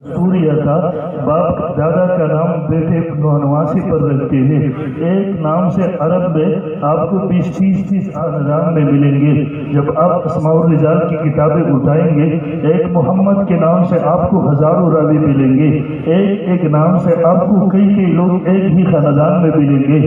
सूर्य था। बाप दादा का नाम बेटे नवासी पर रखते हैं। एक नाम से अरब में आपको 20-30 नाम में मिलेंगे। जब आप अस्माउर रिजाल की किताबें उठाएंगे, एक मोहम्मद के नाम से आपको हजारों रावी मिलेंगे। एक नाम से आपको कई लोग एक ही खानदान में मिलेंगे।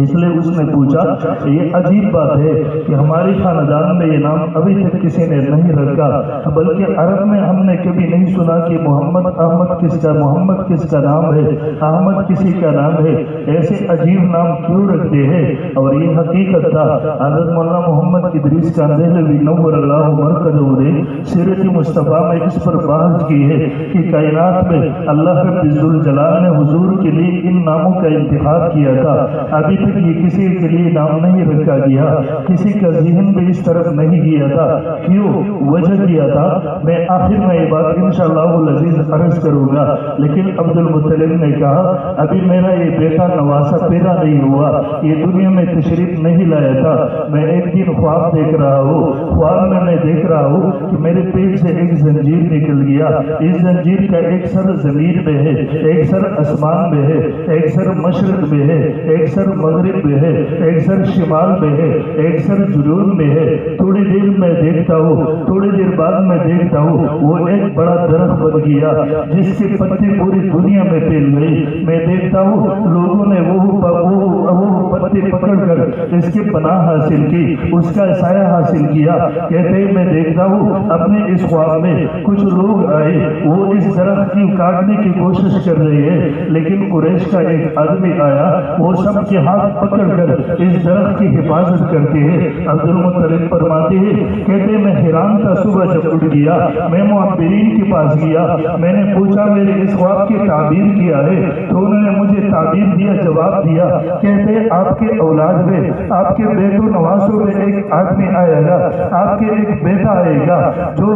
इसलिए उसने पूछा, ये अजीब बात है कि हमारे खानदान में ये नाम अभी तक किसी ने नहीं रखा, बल्कि अरब में हमने कभी नहीं सुना कि मोहम्मद अहमद किसका नाम है, अहमद किसी का नाम है। ऐसे अजीब नाम क्यों रखते हैं? और ये हकीकत था। हज़रत मौलाना मोहम्मद इदरीस कांदेहलवी नव्वरल्लाहु मरकज़हू ने सीरत मुस्तफ़ा में इस पर बहस की है कि कायनात में अल्लाह रब्बुल जलाल ने हुजूर के लिए इन नामों का इंतखाब किया था। अभी तक ये किसी के लिए नाम नहीं रखा गया, किसी का ज़हन भी इस तरफ नहीं किया था। क्यों? वजह किया था। मैं आखिर में ये बात इंशाअल्लाह अज़ीज़ अर्ज करूंगा। लेकिन अब्दुल मुत्तलिब ने कहा, अभी मेरा ये बेटा नवासा पैदा नहीं हुआ, ये दुनिया में तशरीफ नहीं लाया था। मैं एक दिन ख्वाब देख रहा हूँ, ख्वाब में मैं देख रहा हूँ कि मेरे पेट से एक जंजीर निकल गया। इस जंजीर का एक सर जमीन में है, एक सर आसमान में है, एक सर मशरक में है, एक सर मगरिब में है, एक सर शिमाल में है, एक सर जुनूब में है। थोड़ी देर में देखता हूँ, थोड़ी देर बाद में देखता हूँ वो एक बड़ा दरख्त बन गया जिसके पत्ते पूरी दुनिया में फैल गई। मैं देखता हूँ लोगों ने वो पत्ते पकड़कर इसकी पनाह हासिल की, उसका साया हासिल किया। कहते मैं देखता हूँ अपने इस ख्वाब में कुछ लोग आए, वो इस दरख्त की काटने की कोशिश कर रहे हैं, लेकिन कुरैश का एक आदमी आया, वो सबके हाथ पकड़कर इस दरख्त की हिफाजत करते हैं। अब्दुल मुत्तलिब फरमाते हैं, कहते मैं हैरान था। सुबह जब उठ गया, मैं मुअब्बिरीन के पास गया, मैंने पूछा मेरे इस ख्वाब की ताबीर किया है, तो उन्होंने मुझे ताबीर दिया, जवाब दिया। कहते आपके औलाद में, आपके बेटों नवासों में एक आदमी आएगा, आपके एक बेटा आएगा जो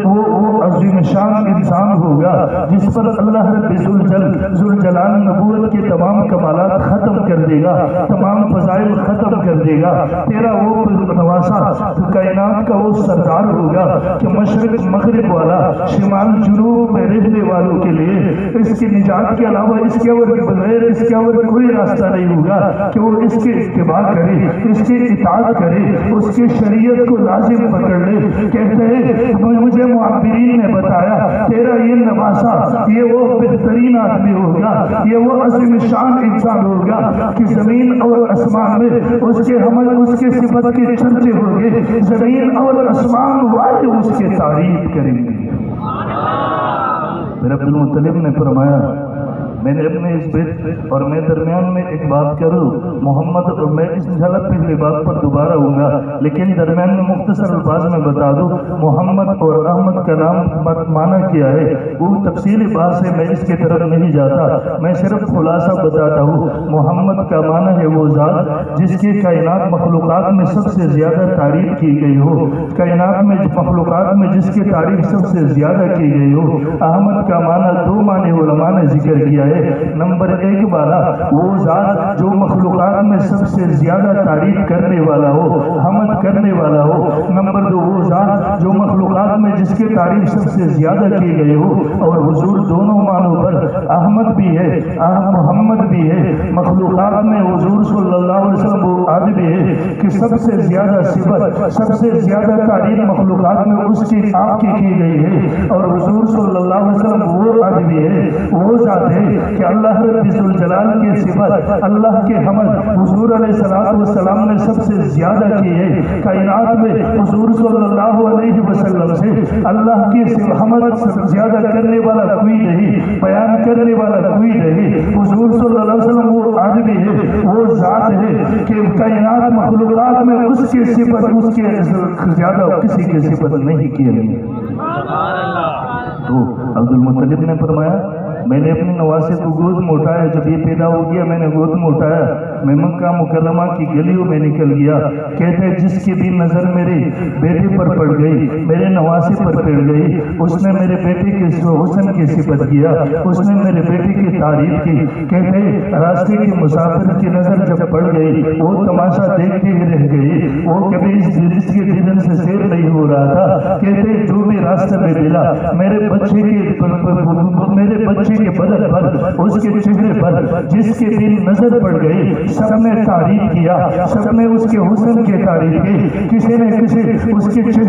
वो अज़ीम शान इंसान होगा, जिस पर अल्लाह रब्बुल जलाल नबूवत के तमाम कमालात खत्म कर देगा, तमाम फज़ाइल खत्म कर देगा। तेरा वो नवासा कायनात का वो सरदार होगा कि मशरिक मगरिब वाला, शिमाल जुनूब में रहने वालों के लिए इसकी निजात के अलावा इसके बगैर इसके और कोई रास्ता नहीं होगा कि वो इसके इत्तिबा करे, इसकी इताअत करे, उसकी शरीयत को लाजिम पकड़ ले। कहते हैं मुझे मुअब्बिरीन ने बताया, तेरा ये नवासा, ये वो बेहतरीन आदमी होगा, ये वो अज़ीम शान इंसान होगा कि जमीन और आसमान में उसके हमल, उसके सिफत के चर्चे होंगे, जमीन और आसमान वाले उसके तारीफ करेंगे। फिर अब्दुल मुत्तलिब ने फरमाया, मैंने अपने इस बेट और मैं दरमियान में एक बात करूँ, मोहम्मद, और मैं इस इंशाअल्लाह पिछली बात पर दोबारा आऊँगा, लेकिन दरमियान में मुख्तसर अल्फाज में बता दूँ, मोहम्मद और अहमद का नाम माना क्या है, वो तफसीली बात से मैं इसकी तरफ नहीं जाता, मैं सिर्फ खुलासा बताता हूँ। मोहम्मद का माना है वो ज़ात जिसकी कायनात मखलूक़ात में सबसे ज़्यादा तारीफ की गई हो, कायनात में मखलूक़ात में जिसकी तारीफ सबसे ज़्यादा की गई हो। अहमद का माना दो माने उलमा ने जिक्र किया है। नंबर एक वाला वो ज़ात जो मखलूक़ात में सबसे ज्यादा तारीफ करने वाला हो, हमद करने वाला हो। नंबर दो वो ज़ात जो मखलूक़ात में जिसकी तारीफ सबसे ज्यादा की गई हो। और हुजूर दोनों मानों पर अहमद भी है, मोहम्मद भी है। मखलूक़ात में हुजूर सल्लल्लाहु अलैहि वसल्लम वो आदमी है कि सबसे ज्यादा सिफत, सबसे ज्यादा तारीफ मखलूक़ात में उसकी आपकी की गई है। और हुजूर सल्लल्लाहु अलैहि वसल्लम वो आदमी है, वो ज़ात है कि अल्लाह रब्बुल जलाल की सिफत, अल्लाह के हमद हुजूर अलैहिस्सलातु वस्सलाम ने सबसे ज्यादा की है। कायनात में हुजूर सल्लल्लाहु अलैहि वसल्लम से अल्लाह की हमद ज्यादा करने वाला कोई नहीं, बयान करने वाला कोई नहीं। हुजूर सल्लल्लाहु अलैहि वसल्लम वो आदमी है, वो ज़ात है कि कायनात मखलूक़ात में उसकी सिफत उसके ज्यादा किसी की सिफत नहीं की है। तो अब्दुल मुत्तलिब ने फरमाया, मैंने अपने नवासे को गोद में उठाया, जब ये पैदा हो गया मैंने गोद में उठाया, मैं मक्का मुकर्रमा की गलियों में निकल गया। कहते हैं जिसकी भी नज़र मेरे बेटे पर पड़ गई, मेरे नवासे पर पड़ गई, उसने मेरे बेटे के हुस्न की सिफत किया, उसने मेरे बेटे की तारीफ की। कहते रास्ते के मुसाफिर की नज़र जब पड़ गई, वो तमाशा देखते ही रह गई, वो कभी इसके दिल से सैर नहीं हो रहा था। कहते जो भी रास्ते में मिला, मेरे बच्चे के بچے کے بدن پر، اس کے چہرے پر جس کے دن نظر پڑ گئی، سب نے تعریف کیا، سب نے اس کے حسن کی تعریف کی، کسی نے کسی اس کے چہرے